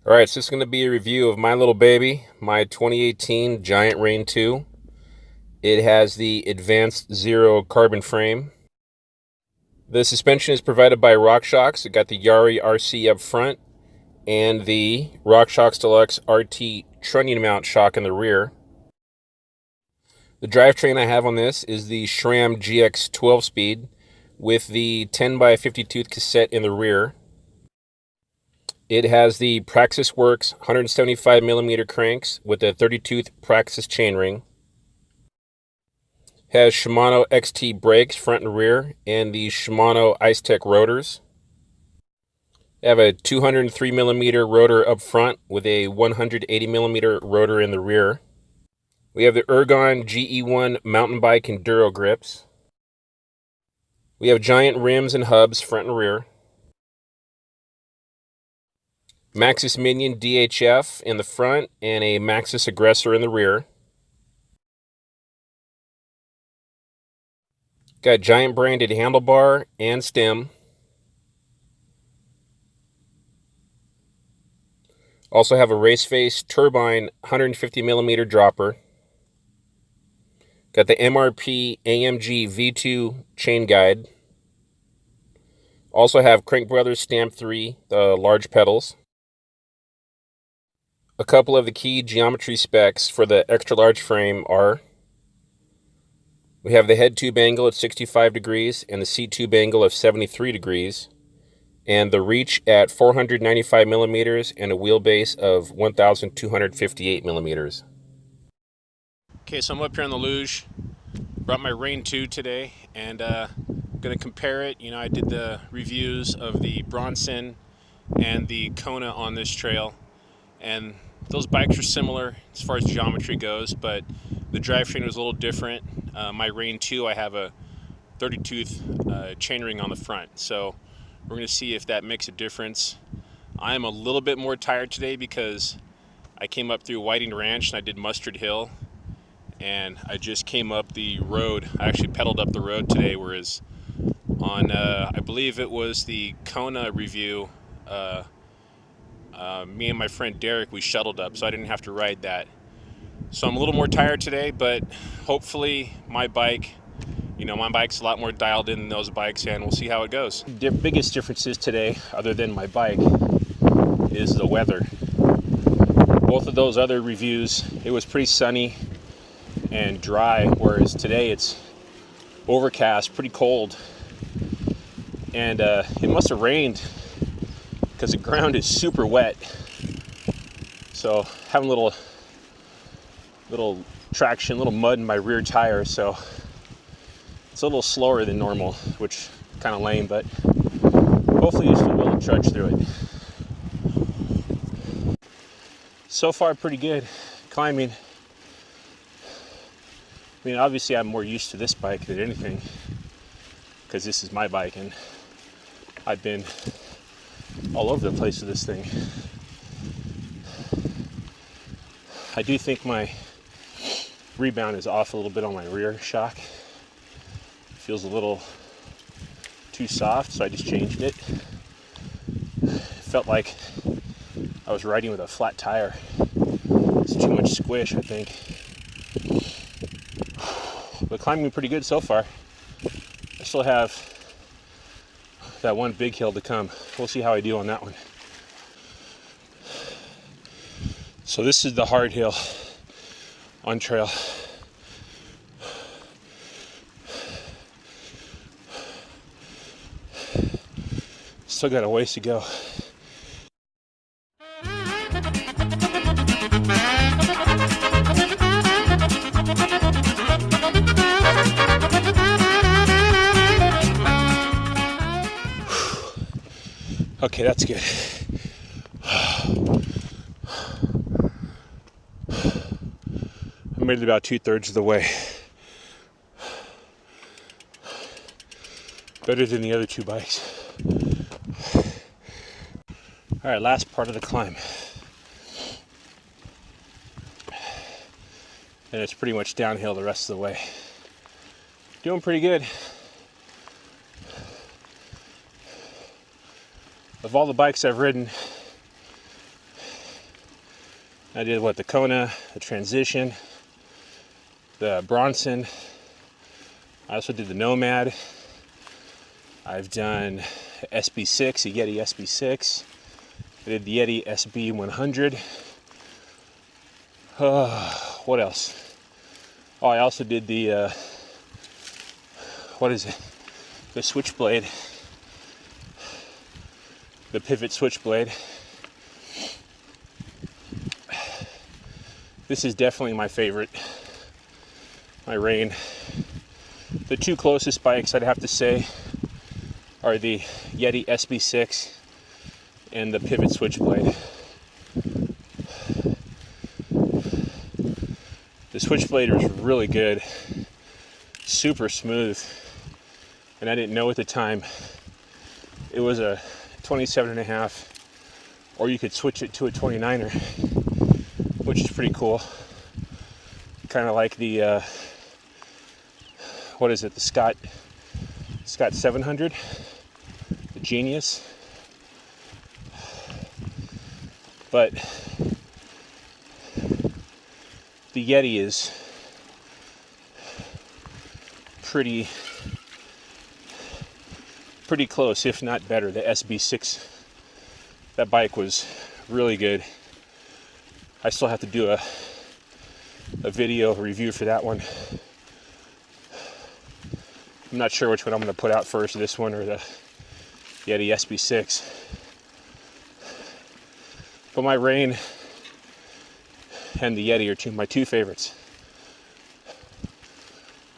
Alright, so this is going to be a review of my little baby, my 2018 Giant Rain 2. It has the Advanced Zero carbon frame. The suspension is provided by RockShox. It got the Yari RC up front and the RockShox Deluxe RT trunnion mount shock in the rear. The drivetrain I have on this is the SRAM GX 12-speed with the 10x50 tooth cassette in the rear. It has the Praxis Works 175mm cranks with a 30-tooth Praxis chainring. Has Shimano XT brakes front and rear and the Shimano IceTech rotors. They have a 203mm rotor up front with a 180mm rotor in the rear. We have the Ergon GE1 mountain bike enduro grips. We have giant rims and hubs front and rear. Maxxis Minion DHF in the front and a Maxxis Aggressor in the rear. Got giant branded handlebar and stem. Also have a Raceface Turbine 150mm dropper. Got the MRP AMG V2 chain guide. Also have Crank Brothers Stamp 3, the large pedals. A couple of the key geometry specs for the extra large frame are: we have the head tube angle at 65 degrees and the seat tube angle of 73 degrees, and the reach at 495mm and a wheelbase of 1,258mm. Okay, so I'm up here on the Luge. Brought my Rain 2 today, and going to compare it. You know, I did the reviews of the Bronson and the Kona on this trail, and those bikes are similar as far as geometry goes, but the drivetrain was a little different. My Rain 2, I have a 30-tooth chainring on the front, so we're going to see if that makes a difference. I'm a little bit more tired today because I came up through Whiting Ranch and I did Mustard Hill, and I just came up the road. I actually pedaled up the road today, whereas on, I believe it was the Kona review, me and my friend Derek, we shuttled up, so I didn't have to ride that. So I'm a little more tired today, but hopefully my bike, you know, my bike's a lot more dialed in than those bikes, and we'll see how it goes. The biggest differences today, other than my bike, is the weather. Both of those other reviews, it was pretty sunny and dry, whereas today it's overcast, pretty cold, and it must have rained because the ground is super wet. So having a little traction, little mud in my rear tire, so it's a little slower than normal, which kind of lame, but hopefully you still will trudge through it. So far pretty good climbing. I mean, obviously I'm more used to this bike than anything because this is my bike and I've been all over the place with this thing. I do think my rebound is off a little bit on my rear shock. Feels a little too soft, so I just changed it. It felt like I was riding with a flat tire. It's too much squish, I think. But climbing pretty good so far. I still have that one big hill to come. We'll see how I do on that one. So this is the hard hill on trail. Still got a ways to go. Okay, that's good. I made it about 2/3 of the way. Better than the other two bikes. All right, last part of the climb. And it's pretty much downhill the rest of the way. Doing pretty good. Of all the bikes I've ridden, I did the Kona, the Transition, the Bronson. I also did the Nomad. I've done SB6, a Yeti SB6. I did the Yeti SB100. What else? Oh, I also did the, what is it? The Switchblade. The Pivot Switchblade. This is definitely my favorite. My Rain. The two closest bikes I'd have to say are the Yeti SB6 and the Pivot Switchblade. The Switchblade was really good, super smooth, and I didn't know at the time it was a 27.5, or you could switch it to a 29er, which is pretty cool. Kind of like the what is it, the Scott 700, the Genius. But the Yeti is pretty close, if not better. The SB6, that bike was really good. I still have to do a video review for that one. I'm not sure which one I'm going to put out first, this one or the Yeti SB6. But my Rain and the Yeti are my two favorites.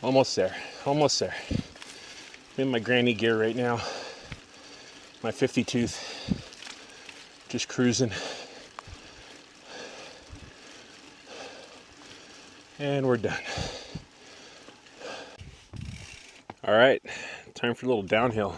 Almost there, almost there. I'm in my granny gear right now. My 50 tooth. Just cruising. And we're done. All right, time for a little downhill.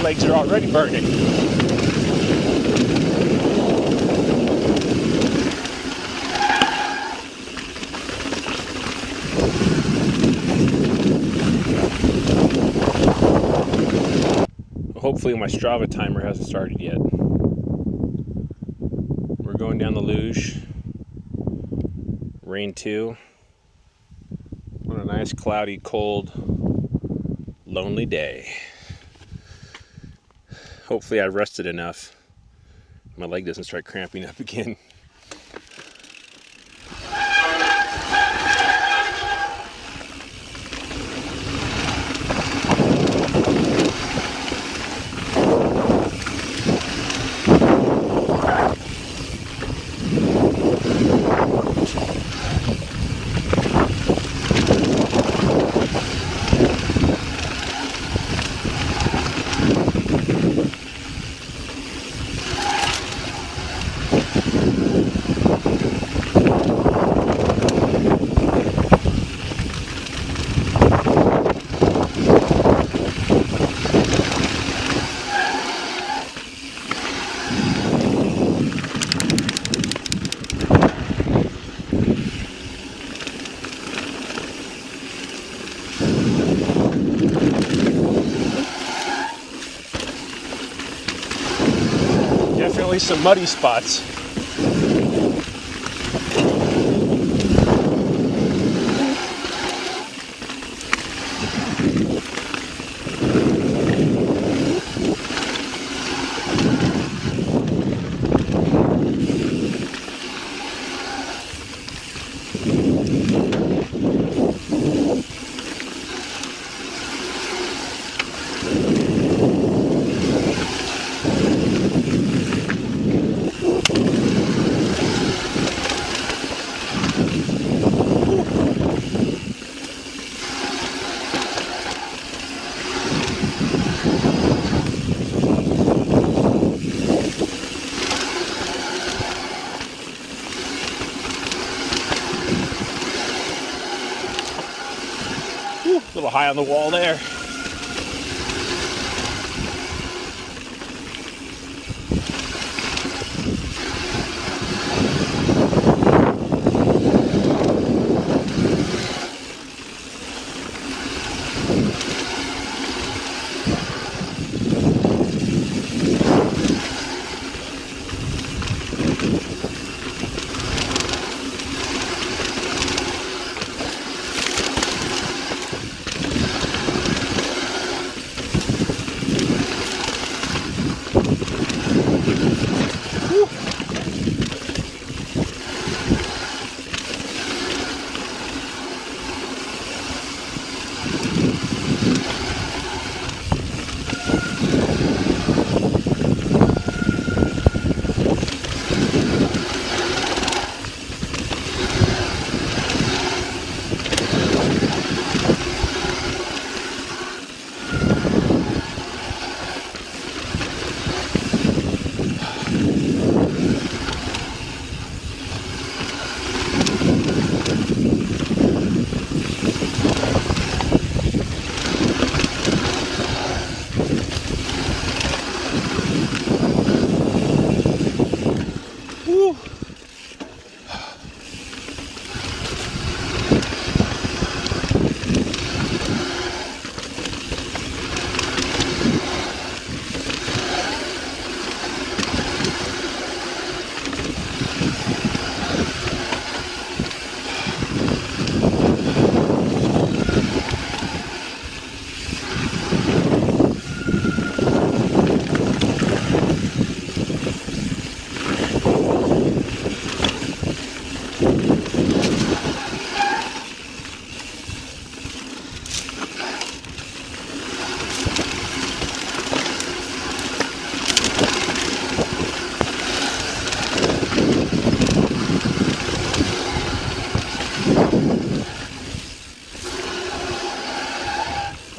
Legs are already burning. Hopefully my Strava timer hasn't started yet. We're going down the Luge. Rain 2. On a nice cloudy, cold, lonely day. Hopefully I rested enough. My leg doesn't start cramping up again. Definitely some muddy spots. on the wall there.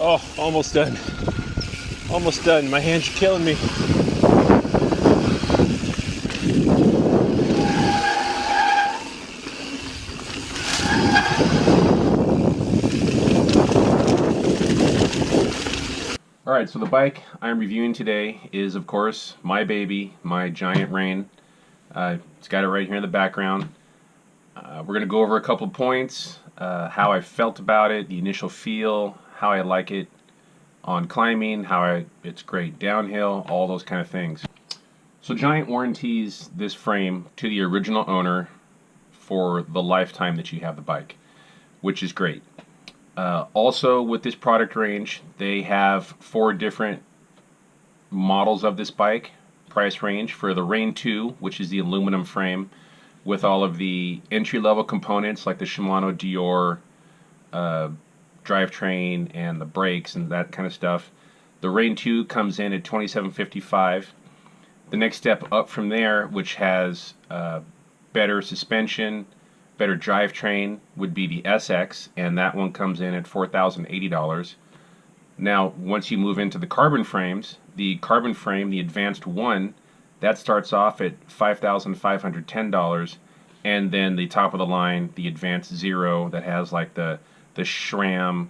Oh, almost done. Almost done. My hands are killing me. Alright, so the bike I'm reviewing today is, of course, my baby, my Giant Rain. It's got it right here in the background. We're going to go over a couple of points, how I felt about it, the initial feel, how I like it on climbing, it's great downhill, all those kind of things. So Giant warranties this frame to the original owner for the lifetime that you have the bike, which is great. Also with this product range, they have 4 different models of this bike, price range for the Rain 2, which is the aluminum frame with all of the entry-level components like the Shimano Dior drivetrain and the brakes and that kind of stuff. The Rain 2 comes in at $27.55. The next step up from there, which has better suspension, better drivetrain, would be the SX, and that one comes in at $4,080. Now, once you move into the carbon frames, the carbon frame, the Advanced 1, that starts off at $5,510, and then the top of the line, the Advanced 0, that has like the SRAM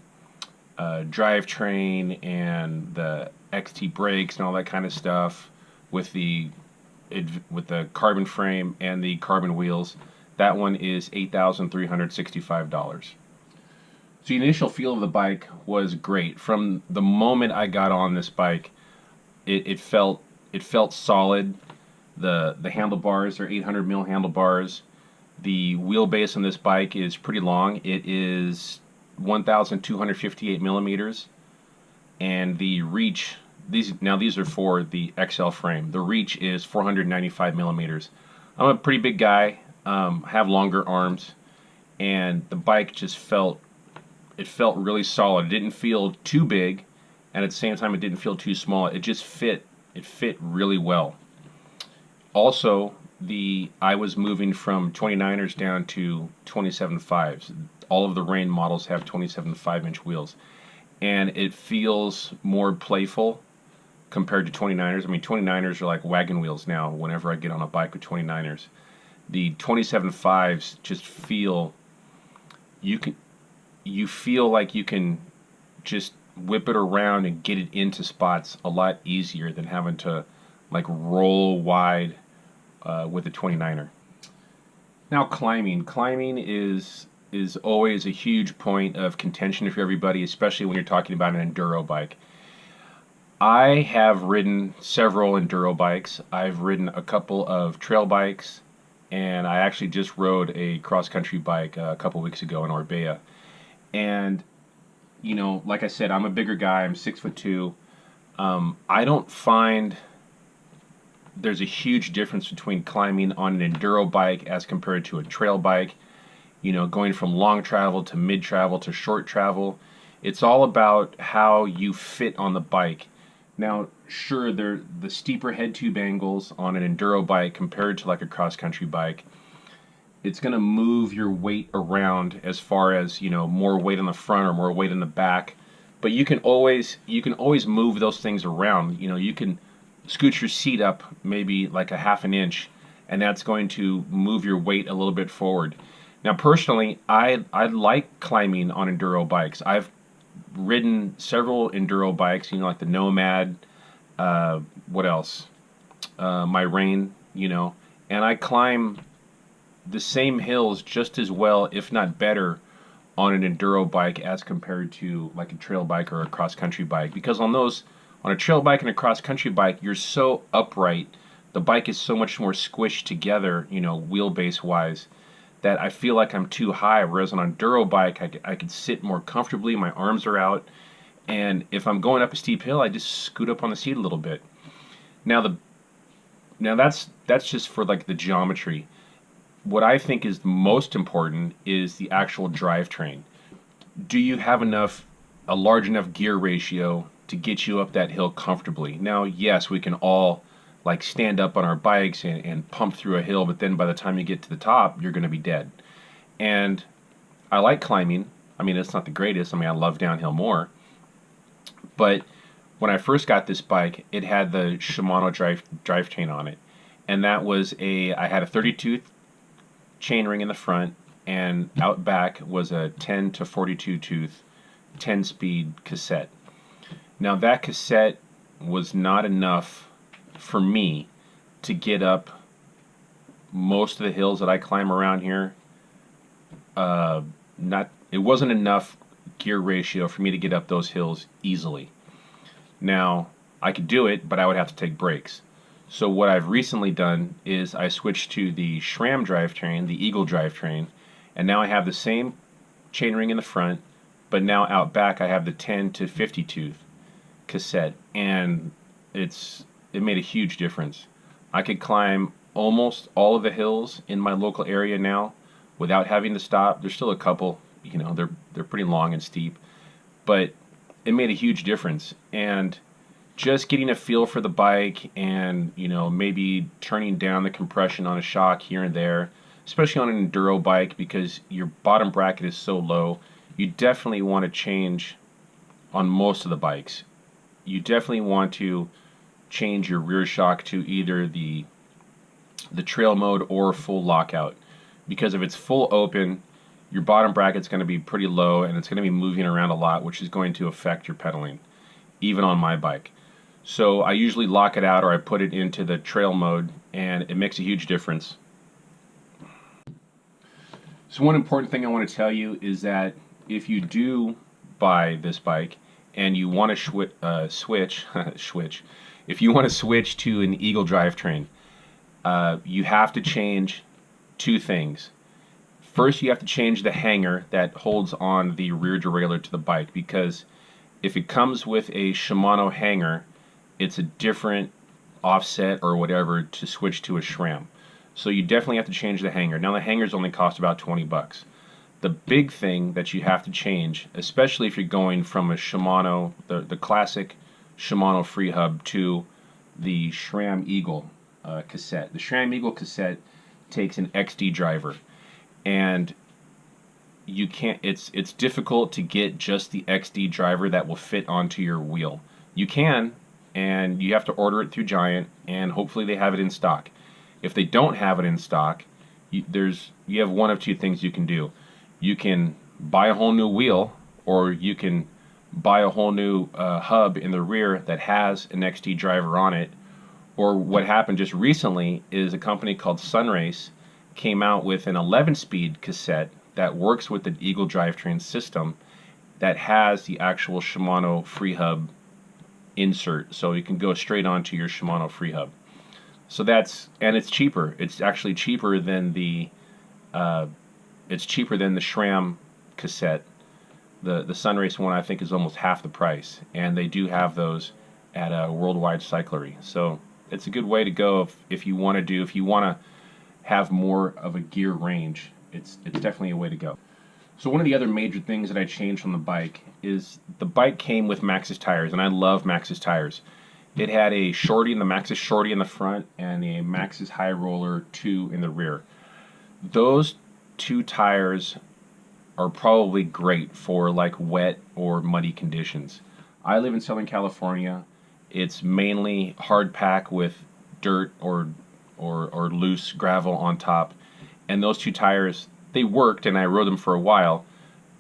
drivetrain and the XT brakes and all that kind of stuff with the carbon frame and the carbon wheels. That one is $8,365. So the initial feel of the bike was great. From the moment I got on this bike, it felt solid. The handlebars are 800 mil handlebars. The wheelbase on this bike is pretty long. It is 1,258 millimeters, and the reach, these are for the XL frame. The reach is 495 millimeters. I'm a pretty big guy, have longer arms, and the bike just felt really solid. It didn't feel too big, and at the same time it didn't feel too small. It just fit really well. Also, I was moving from 29ers down to 27.5s. All of the Rain models have 27.5-inch wheels, and it feels more playful compared to 29ers. I mean, 29ers are like wagon wheels now whenever I get on a bike with 29ers. The 27.5s just feel, you feel like you can just whip it around and get it into spots a lot easier than having to like roll wide with a 29er. Now climbing is always a huge point of contention for everybody, especially when you're talking about an enduro bike. I have ridden several enduro bikes. I've ridden a couple of trail bikes, and I actually just rode a cross-country bike a couple weeks ago in Orbea. And you know, like I said, I'm a bigger guy. I'm 6'2". I don't find there's a huge difference between climbing on an enduro bike as compared to a trail bike. You know, going from long travel to mid travel to short travel. It's all about how you fit on the bike. Now, sure, the steeper head tube angles on an enduro bike compared to like a cross-country bike, it's going to move your weight around as far as, you know, more weight on the front or more weight in the back. But you can always move those things around. You know, you can scoot your seat up maybe like a half an inch, and that's going to move your weight a little bit forward. Now, personally, I like climbing on enduro bikes. I've ridden several enduro bikes, you know, like the Nomad, what else? My Rain, you know, and I climb the same hills just as well, if not better, on an enduro bike as compared to like a trail bike or a cross-country bike. Because on a trail bike and a cross-country bike, you're so upright, the bike is so much more squished together, you know, wheelbase-wise, that I feel like I'm too high, whereas on an enduro bike, I could sit more comfortably, my arms are out, and if I'm going up a steep hill, I just scoot up on the seat a little bit. Now that's just for like the geometry. What I think is most important is the actual drivetrain. Do you have a large enough gear ratio to get you up that hill comfortably? Now, yes, we can all like stand up on our bikes and pump through a hill, but then by the time you get to the top, you're going to be dead. And I like climbing. I mean, it's not the greatest. I mean, I love downhill more. But when I first got this bike, it had the Shimano drivetrain on it. And that was I had a 30-tooth chainring in the front, and out back was a 10 to 42 tooth 10-speed cassette. Now that cassette was not enough for me to get up most of the hills that I climb around here. It wasn't enough gear ratio for me to get up those hills easily. Now I could do it, but I would have to take breaks. So what I've recently done is I switched to the SRAM drivetrain, the Eagle drivetrain, and now I have the same chainring in the front, but now out back I have the 10 to 50 tooth cassette, and it made a huge difference. I could climb almost all of the hills in my local area now without having to stop. There's still a couple, you know, they're pretty long and steep, but it made a huge difference. And just getting a feel for the bike and, you know, maybe turning down the compression on a shock here and there, especially on an enduro bike because your bottom bracket is so low, you definitely want to change on most of the bikes. You definitely want to change your rear shock to either the trail mode or full lockout, because if it's full open, your bottom bracket's going to be pretty low and it's going to be moving around a lot, which is going to affect your pedaling, even on my bike. So I usually lock it out or I put it into the trail mode, and it makes a huge difference. So one important thing I want to tell you is that if you do buy this bike and you want to switch, if you want to switch to an Eagle drivetrain, you have to change two things. First, you have to change the hanger that holds on the rear derailleur to the bike, because if it comes with a Shimano hanger, it's a different offset or whatever to switch to a SRAM. So you definitely have to change the hanger. Now the hangers only cost about 20 bucks. The big thing that you have to change, especially if you're going from a Shimano, the classic Shimano free hub, to the SRAM Eagle cassette. The SRAM Eagle cassette takes an XD driver, and you can't. It's difficult to get just the XD driver that will fit onto your wheel. You can, and you have to order it through Giant, and hopefully they have it in stock. If they don't have it in stock, you have one of two things you can do. You can buy a whole new wheel, or you can buy a whole new hub in the rear that has an XT driver on it. Or what happened just recently is a company called Sunrace came out with an 11-speed cassette that works with the Eagle drivetrain system that has the actual Shimano free hub insert, so you can go straight onto your Shimano free hub. So and it's cheaper. It's actually cheaper than the SRAM cassette. The Sunrace one I think is almost half the price, and they do have those at a Worldwide Cyclery. So it's a good way to go if you want to have more of a gear range. It's definitely a way to go. So one of the other major things that I changed on the bike is the bike came with Maxxis tires, and I love Maxxis tires. It had a shorty, the Maxxis shorty in the front, and a Maxxis High Roller 2 in the rear. Those two tires are probably great for like wet or muddy conditions. I live in Southern California. It's mainly hard pack with dirt or loose gravel on top, and those two tires, they worked, and I rode them for a while,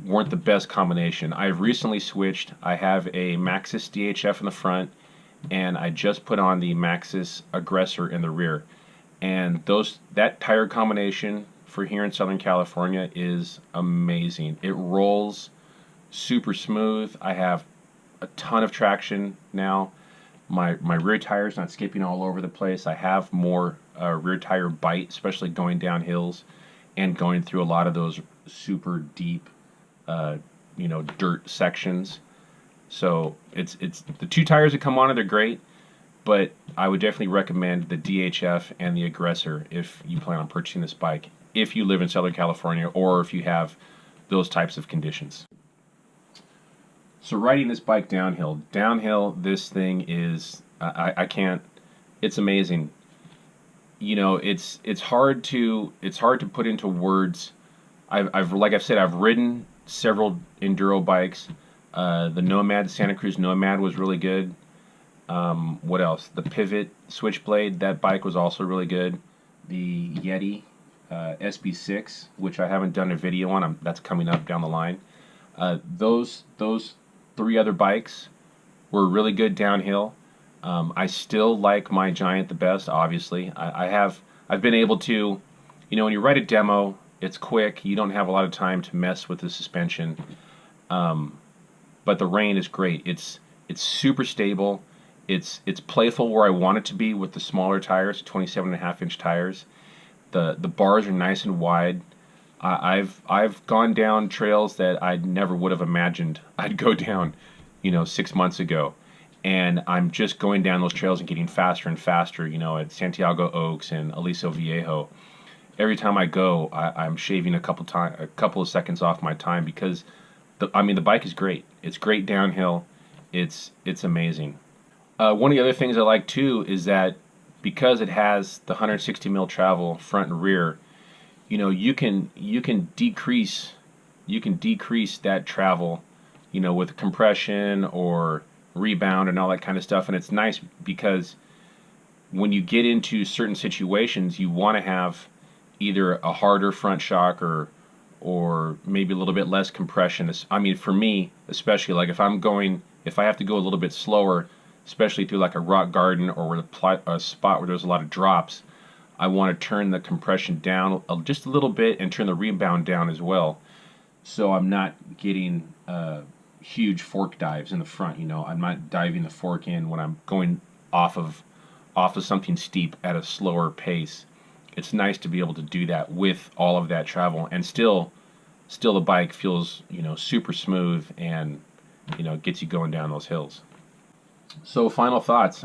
weren't the best combination. I've recently switched. I have a Maxxis DHF in the front, and I just put on the Maxxis Aggressor in the rear. And that tire combination for here in Southern California is amazing. It rolls super smooth. I have a ton of traction now. My rear tire's not skipping all over the place. I have more rear tire bite, especially going down hills and going through a lot of those super deep dirt sections. So it's the two tires that come on it are great, but I would definitely recommend the DHF and the Aggressor if you plan on purchasing this bike, if you live in Southern California or if you have those types of conditions. So riding this bike downhill, this thing is I can't. It's amazing. It's hard to put into words. Like I've said, I've ridden several enduro bikes. The Nomad, Santa Cruz Nomad was really good. What else? The Pivot Switchblade, that bike was also really good. The Yeti SB6, which I haven't done a video on, that's coming up down the line. Those three other bikes were really good downhill. I still like my Giant the best, obviously. I've been able to, when you ride a demo, it's quick. You don't have a lot of time to mess with the suspension. But the Rain is great. It's super stable. It's playful where I want it to be with the smaller tires, 27.5-inch tires. The bars are nice and wide. I've gone down trails that I never would have imagined I'd go down, 6 months ago. And I'm just going down those trails and getting faster and faster, at Santiago Oaks and Aliso Viejo. Every time I go, I'm shaving a couple of seconds off my time because the bike is great. It's great downhill. It's amazing. One of the other things I like too is that because it has the 160 mil travel front and rear, you can decrease that travel, with compression or rebound and all that kind of stuff. And it's nice because when you get into certain situations, you want to have either a harder front shock or maybe a little bit less compression. For me, especially, like if I have to go a little bit slower, especially through like a rock garden or a spot where there's a lot of drops, I want to turn the compression down just a little bit and turn the rebound down as well, so I'm not getting huge fork dives in the front. I'm not diving the fork in when I'm going off of something steep at a slower pace. It's nice to be able to do that with all of that travel, and still the bike feels super smooth and gets you going down those hills. So final thoughts.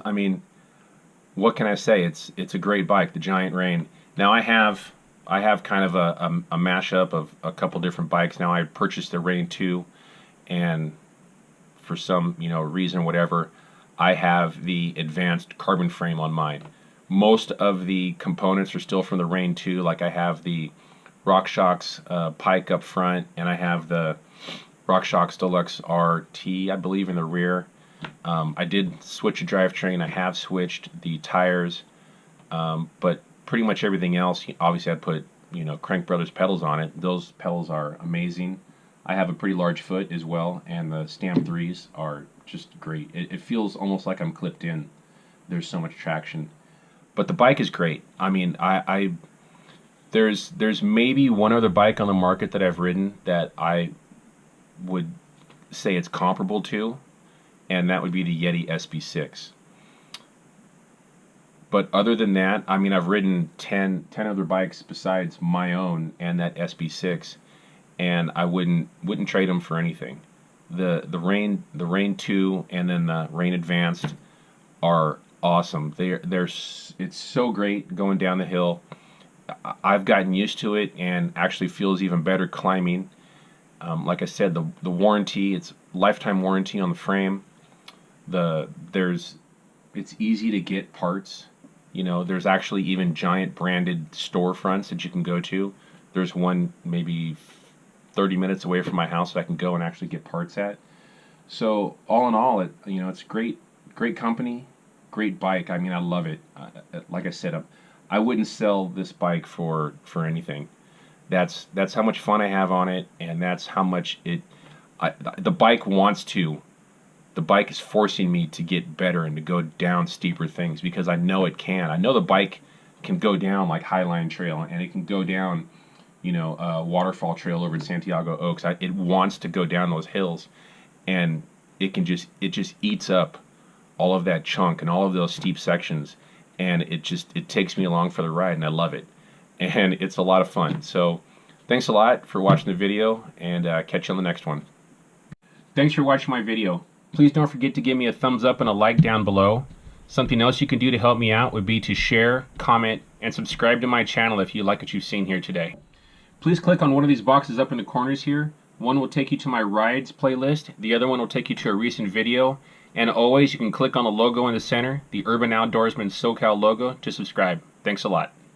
What can I say? It's a great bike, the Giant Rain. Now I have kind of a mashup of a couple different bikes. Now I purchased the Rain 2, and for some reason, whatever, I have the advanced carbon frame on mine. Most of the components are still from the Rain 2. Like I have the RockShox Pike up front, and I have the RockShox Deluxe RT, I believe, in the rear. I did switch a drivetrain. I have switched the tires, but pretty much everything else, obviously I put Crank Brothers pedals on it. Those pedals are amazing. I have a pretty large foot as well, and the Stam 3s are just great. It feels almost like I'm clipped in. There's so much traction. But the bike is great. I mean, there's maybe one other bike on the market that I've ridden that I would say it's comparable to, and that would be the Yeti SB6. But other than that, I mean, I've ridden 10 other bikes besides my own and that SB6, and I wouldn't trade them for anything. The Rain 2 and then the Rain Advanced are awesome. It's so great going down the hill. I've gotten used to it and actually feels even better climbing. Like I said, the warranty, it's lifetime warranty on the frame. It's easy to get parts. You know, there's actually even giant branded storefronts that you can go to. There's one maybe 30 minutes away from my house that I can go and actually get parts at. So all in all, it's great company, great bike. I mean, I love it. Like I said, I wouldn't sell this bike for anything. That's how much fun I have on it, and that's how much the bike wants to. The bike is forcing me to get better and to go down steeper things because I know it can. I know the bike can go down like Highline Trail, and it can go down, Waterfall Trail over in Santiago Oaks. It wants to go down those hills, and it just eats up all of that chunk and all of those steep sections, and it takes me along for the ride, and I love it, and it's a lot of fun. So thanks a lot for watching the video, and catch you on the next one. Thanks for watching my video. Please don't forget to give me a thumbs up and a like down below. Something else you can do to help me out would be to share, comment, and subscribe to my channel if you like what you've seen here today. Please click on one of these boxes up in the corners here. One will take you to my rides playlist, the other one will take you to a recent video, and always you can click on the logo in the center, the Urban Outdoorsman SoCal logo, to subscribe. Thanks a lot.